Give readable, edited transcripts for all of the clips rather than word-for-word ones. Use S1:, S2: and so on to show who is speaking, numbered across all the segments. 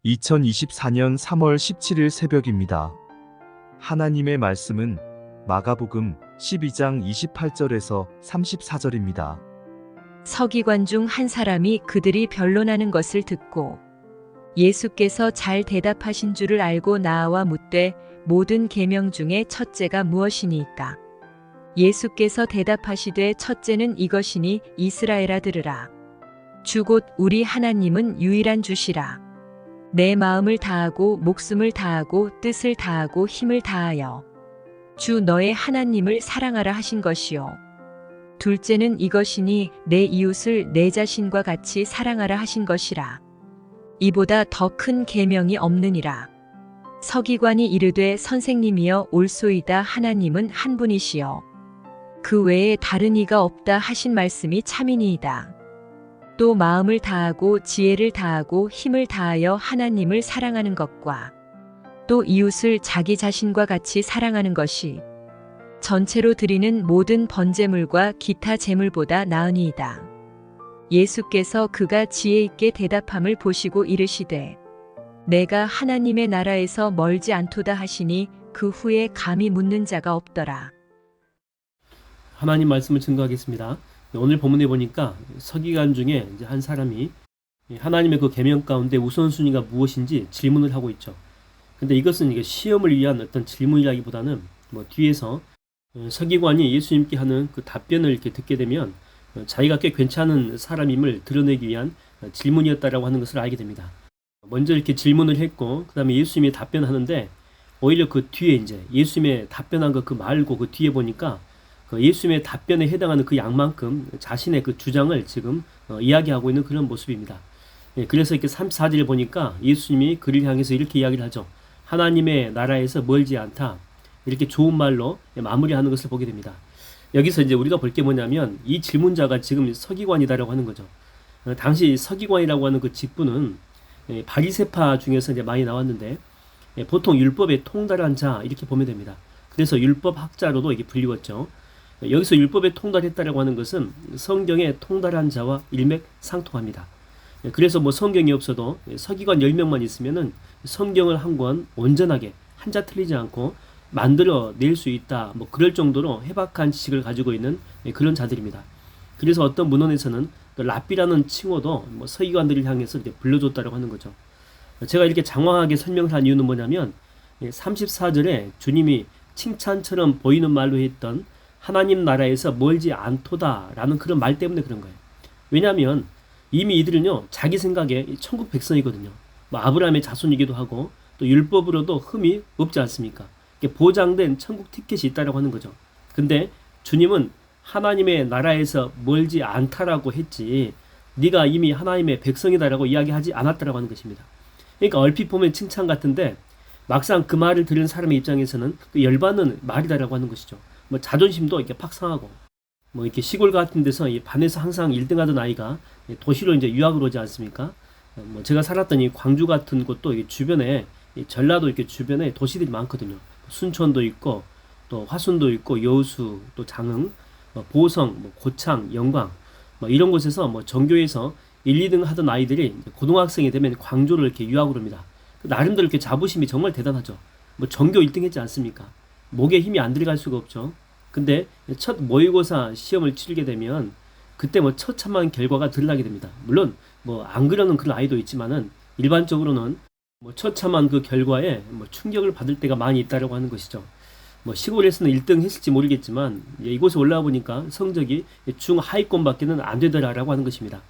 S1: 2024년 3월 17일 새벽입니다. 하나님의 말씀은 마가복음 12장 28절에서 34절입니다.
S2: 서기관 중 한 사람이 그들이 변론하는 것을 듣고 예수께서 잘 대답하신 줄을 알고 나와 묻되 모든 계명 중에 첫째가 무엇이니이까? 예수께서 대답하시되 첫째는 이것이니 이스라엘아 들으라. 주 곧 우리 하나님은 유일한 주시라. 내 마음을 다하고 목숨을 다하고 뜻을 다하고 힘을 다하여 주 너의 하나님을 사랑하라 하신 것이요. 둘째는 이것이니 내 이웃을 내 자신과 같이 사랑하라 하신 것이라. 이보다 더 큰 계명이 없느니라. 서기관이 이르되 선생님이여 옳소이다. 하나님은 한 분이시여 그 외에 다른 이가 없다 하신 말씀이 참이니이다. 또 마음을 다하고 지혜를 다하고 힘을 다하여 하나님을 사랑하는 것과 또 이웃을 자기 자신과 같이 사랑하는 것이 전체로 드리는 모든 번제물과 기타 제물보다 나으니이다. 예수께서 그가 지혜 있게 대답함을 보시고 이르시되 내가 하나님의 나라에서 멀지 않도다 하시니 그 후에 감히 묻는 자가 없더라.
S3: 하나님 말씀을 증거하겠습니다. 오늘 본문에 보니까 서기관 중에 이제 한 사람이 하나님의 그 계명 가운데 우선순위가 무엇인지 질문을 하고 있죠. 근데 이것은 이게 시험을 위한 어떤 질문이라기보다는 뒤에서 서기관이 예수님께 하는 그 답변을 이렇게 듣게 되면 자기가 꽤 괜찮은 사람임을 드러내기 위한 질문이었다라고 하는 것을 알게 됩니다. 먼저 이렇게 질문을 했고 그 다음에 예수님이 답변하는데 오히려 그 뒤에 이제 예수님의 답변한 거 그 말고 그 뒤에 보니까 그 예수님의 답변에 해당하는 그 양만큼 자신의 그 주장을 지금 이야기하고 있는 그런 모습입니다. 그래서 이렇게 34절을 보니까 예수님이 그를 향해서 이렇게 이야기를 하죠. 하나님의 나라에서 멀지 않다. 이렇게 좋은 말로 마무리하는 것을 보게 됩니다. 여기서 이제 우리가 볼 게 뭐냐면 이 질문자가 지금 서기관이다라고 하는 거죠. 당시 서기관이라고 하는 그 직분은 바리새파 중에서 이제 많이 나왔는데 보통 율법에 통달한 자 이렇게 보면 됩니다. 그래서 율법학자로도 이게 불리웠죠. 여기서 율법에 통달했다라고 하는 것은 성경에 통달한 자와 일맥상통합니다. 그래서 성경이 없어도 서기관 10명만 있으면은 성경을 한 권 온전하게 한자 틀리지 않고 만들어낼 수 있다. 그럴 정도로 해박한 지식을 가지고 있는 그런 자들입니다. 그래서 어떤 문헌에서는 랍비라는 칭호도 서기관들을 향해서 이렇게 불러줬다라고 하는 거죠. 제가 이렇게 장황하게 설명을 한 이유는 뭐냐면 34절에 주님이 칭찬처럼 보이는 말로 했던 하나님 나라에서 멀지 않도다라는 그런 말 때문에 그런 거예요. 왜냐하면 이미 이들은요 자기 생각에 천국 백성이거든요. 아브라함의 자손이기도 하고 또 율법으로도 흠이 없지 않습니까? 보장된 천국 티켓이 있다라고 하는 거죠. 근데 주님은 하나님의 나라에서 멀지 않다라고 했지 네가 이미 하나님의 백성이다라고 이야기하지 않았다라고 하는 것입니다. 그러니까 얼핏 보면 칭찬 같은데 막상 그 말을 들은 사람의 입장에서는 열받는 말이다라고 하는 것이죠. 자존심도 이렇게 팍 상하고 이렇게 시골 같은 데서 이 반에서 항상 1등하던 아이가 도시로 이제 유학을 오지 않습니까? 제가 살았던 이 광주 같은 곳도 주변에 전라도 이렇게 주변에 도시들이 많거든요. 순천도 있고 또 화순도 있고 여수 또 장흥 보성 고창 영광 이런 곳에서 전교에서 1, 2등 하던 아이들이 고등학생이 되면 광주를 이렇게 유학을 옵니다. 나름대로 이렇게 자부심이 정말 대단하죠. 전교 1등 했지 않습니까? 목에 힘이 안 들어갈 수가 없죠. 근데 첫 모의고사 시험을 치르게 되면 그때 처참한 결과가 드러나게 됩니다. 물론 안 그러는 그런 아이도 있지만은 일반적으로는 처참한 그 결과에 충격을 받을 때가 많이 있다라고 하는 것이죠. 시골에서는 1등 했을지 모르겠지만 이곳에 올라와 보니까 성적이 중하위권밖에는 안 되더라라고 하는 것입니다.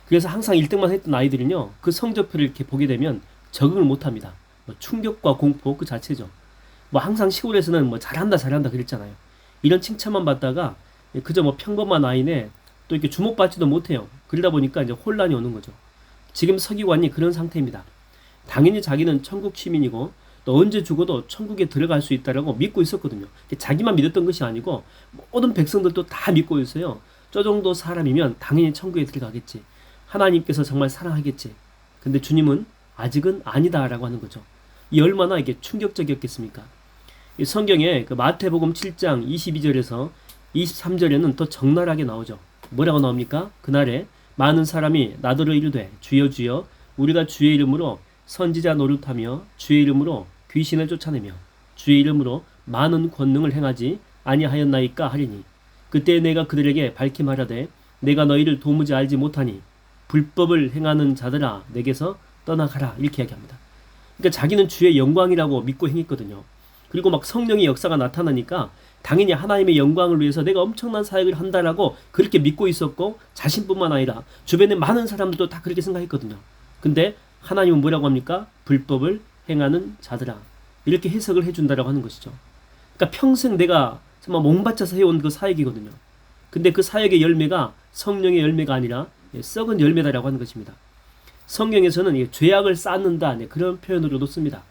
S3: 그래서 항상 1등만 했던 아이들은요 그 성적표를 이렇게 보게 되면 적응을 못합니다. 충격과 공포 그 자체죠. 항상 시골에서는 잘한다 그랬잖아요. 이런 칭찬만 받다가 그저 평범한 아이네 또 이렇게 주목받지도 못해요. 그러다 보니까 이제 혼란이 오는 거죠. 지금 서기관이 그런 상태입니다. 당연히 자기는 천국 시민이고 또 언제 죽어도 천국에 들어갈 수 있다라고 믿고 있었거든요. 자기만 믿었던 것이 아니고 모든 백성들도 다 믿고 있어요. 저 정도 사람이면 당연히 천국에 들어가겠지. 하나님께서 정말 사랑하겠지. 근데 주님은 아직은 아니다라고 하는 거죠. 이 얼마나 이게 충격적이었겠습니까? 이 성경에 그 마태복음 7장 22절에서 23절에는 더 적나라하게 나오죠. 뭐라고 나옵니까? 그날에 많은 사람이 나더러 이르되 주여 주여 우리가 주의 이름으로 선지자 노릇하며 주의 이름으로 귀신을 쫓아내며 주의 이름으로 많은 권능을 행하지 아니하였나이까 하리니 그때 내가 그들에게 밝히 말하되 내가 너희를 도무지 알지 못하니 불법을 행하는 자들아 내게서 떠나가라 이렇게 이야기합니다. 그러니까 자기는 주의 영광이라고 믿고 행했거든요. 그리고 막 성령의 역사가 나타나니까 당연히 하나님의 영광을 위해서 내가 엄청난 사역을 한다라고 그렇게 믿고 있었고 자신뿐만 아니라 주변에 많은 사람들도 다 그렇게 생각했거든요. 근데 하나님은 뭐라고 합니까? 불법을 행하는 자들아 이렇게 해석을 해준다라고 하는 것이죠. 그러니까 평생 내가 정말 몸바쳐서 해온 그 사역이거든요. 근데 그 사역의 열매가 성령의 열매가 아니라 썩은 열매다라고 하는 것입니다. 성경에서는 죄악을 쌓는다 그런 표현으로도 씁니다.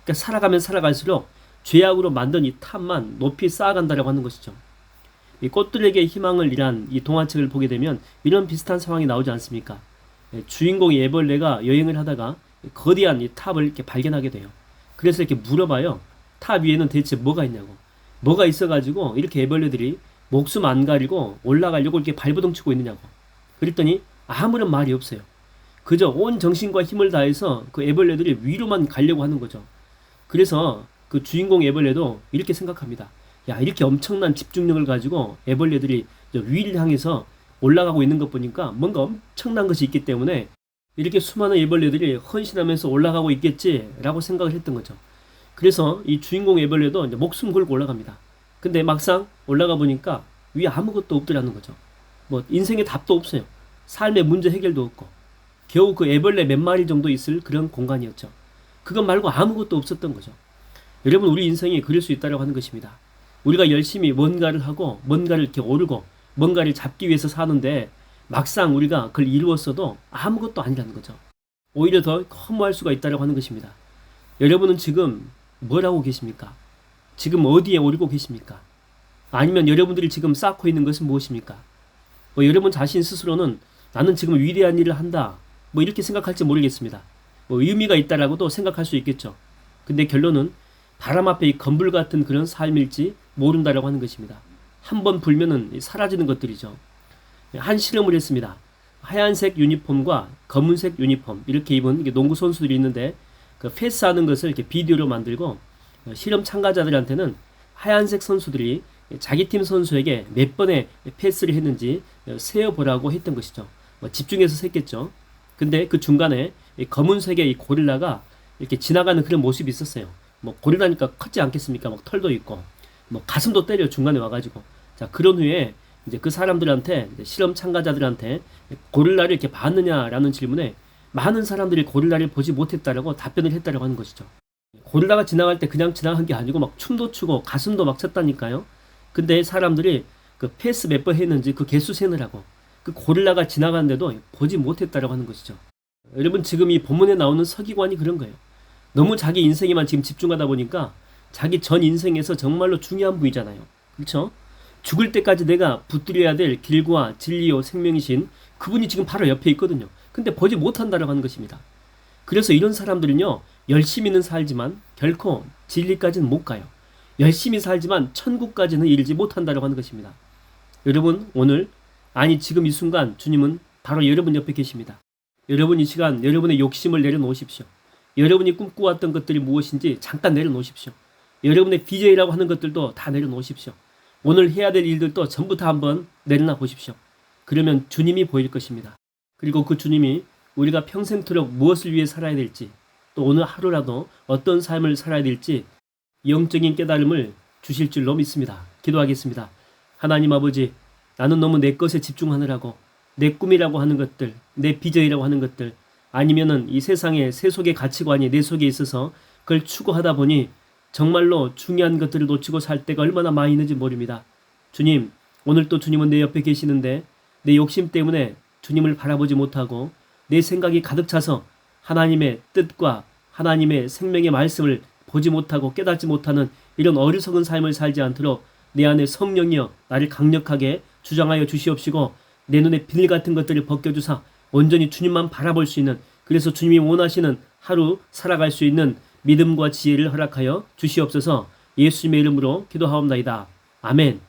S3: 그러니까 살아가면 살아갈수록 죄악으로 만든 이 탑만 높이 쌓아간다라고 하는 것이죠. 이 꽃들에게 희망을 이란 이 동화책을 보게 되면 이런 비슷한 상황이 나오지 않습니까? 주인공이 애벌레가 여행을 하다가 거대한 이 탑을 이렇게 발견하게 돼요. 그래서 이렇게 물어봐요. 탑 위에는 대체 뭐가 있냐고. 뭐가 있어가지고 이렇게 애벌레들이 목숨 안 가리고 올라가려고 이렇게 발버둥 치고 있느냐고. 그랬더니 아무런 말이 없어요. 그저 온 정신과 힘을 다해서 그 애벌레들이 위로만 가려고 하는 거죠. 그래서 그 주인공 애벌레도 이렇게 생각합니다. 야, 이렇게 엄청난 집중력을 가지고 애벌레들이 위를 향해서 올라가고 있는 것 보니까 뭔가 엄청난 것이 있기 때문에 이렇게 수많은 애벌레들이 헌신하면서 올라가고 있겠지라고 생각을 했던 거죠. 그래서 이 주인공 애벌레도 이제 목숨 걸고 올라갑니다. 근데 막상 올라가 보니까 위에 아무것도 없더라는 거죠. 뭐 인생의 답도 없어요. 삶의 문제 해결도 없고 겨우 그 애벌레 몇 마리 정도 있을 그런 공간이었죠. 그것 말고 아무것도 없었던 거죠. 여러분 우리 인생이 그럴 수 있다고 하는 것입니다. 우리가 열심히 뭔가를 하고 뭔가를 이렇게 오르고 뭔가를 잡기 위해서 사는데 막상 우리가 그걸 이루었어도 아무것도 아니라는 거죠. 오히려 더 허무할 수가 있다고 하는 것입니다. 여러분은 지금 뭘 하고 계십니까? 지금 어디에 오르고 계십니까? 아니면 여러분들이 지금 쌓고 있는 것은 무엇입니까? 여러분 자신 스스로는 나는 지금 위대한 일을 한다 이렇게 생각할지 모르겠습니다. 의미가 있다라고도 생각할 수 있겠죠. 근데 결론은 바람 앞에 이 건불 같은 그런 삶일지 모른다라고 하는 것입니다. 한번 불면은 사라지는 것들이죠. 한 실험을 했습니다. 하얀색 유니폼과 검은색 유니폼 이렇게 입은 농구 선수들이 있는데 그 패스하는 것을 이렇게 비디오로 만들고 실험 참가자들한테는 하얀색 선수들이 자기 팀 선수에게 몇 번의 패스를 했는지 세어보라고 했던 것이죠. 집중해서 셌겠죠. 근데 그 중간에 검은색의 이 고릴라가 이렇게 지나가는 그런 모습이 있었어요. 고릴라니까 컸지 않겠습니까? 털도 있고 가슴도 때려 중간에 와가지고. 자, 그런 후에 이제 그 사람들한테 실험 참가자들한테 고릴라를 이렇게 봤느냐라는 질문에 많은 사람들이 고릴라를 보지 못했다라고 답변을 했다라고 하는 것이죠. 고릴라가 지나갈 때 그냥 지나간 게 아니고 춤도 추고 가슴도 췄다니까요. 근데 사람들이 그 패스 몇 번 했는지 그 개수 세느라고 그 고릴라가 지나가는데도 보지 못했다라고 하는 것이죠. 여러분 지금 이 본문에 나오는 서기관이 그런 거예요. 너무 자기 인생에만 지금 집중하다 보니까 자기 전 인생에서 정말로 중요한 분이잖아요. 그렇죠? 죽을 때까지 내가 붙들어야 될 길과 진리요 생명이신 그분이 지금 바로 옆에 있거든요. 근데 보지 못한다라고 하는 것입니다. 그래서 이런 사람들은요, 열심히는 살지만 결코 진리까지는 못 가요. 열심히 살지만 천국까지는 이르지 못한다라고 하는 것입니다. 여러분 오늘 지금 이 순간 주님은 바로 여러분 옆에 계십니다. 여러분 이 시간 여러분의 욕심을 내려놓으십시오. 여러분이 꿈꿔왔던 것들이 무엇인지 잠깐 내려놓으십시오. 여러분의 비전이라고 하는 것들도 다 내려놓으십시오. 오늘 해야 될 일들도 전부 다 한번 내려놔 보십시오. 그러면 주님이 보일 것입니다. 그리고 그 주님이 우리가 평생토록 무엇을 위해 살아야 될지 또 오늘 하루라도 어떤 삶을 살아야 될지 영적인 깨달음을 주실 줄로 믿습니다. 기도하겠습니다. 하나님 아버지, 나는 너무 내 것에 집중하느라고 내 꿈이라고 하는 것들, 내 비전이라고 하는 것들 아니면은 이 세상의 세속의 가치관이 내 속에 있어서 그걸 추구하다 보니 정말로 중요한 것들을 놓치고 살 때가 얼마나 많이 있는지 모릅니다. 주님, 오늘 또 주님은 내 옆에 계시는데 내 욕심 때문에 주님을 바라보지 못하고 내 생각이 가득 차서 하나님의 뜻과 하나님의 생명의 말씀을 보지 못하고 깨닫지 못하는 이런 어리석은 삶을 살지 않도록 내 안에 성령이여 나를 강력하게 주장하여 주시옵시고 내 눈에 비늘 같은 것들을 벗겨주사 온전히 주님만 바라볼 수 있는, 그래서 주님이 원하시는 하루 살아갈 수 있는 믿음과 지혜를 허락하여 주시옵소서. 예수님의 이름으로 기도하옵나이다. 아멘.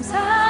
S2: 감사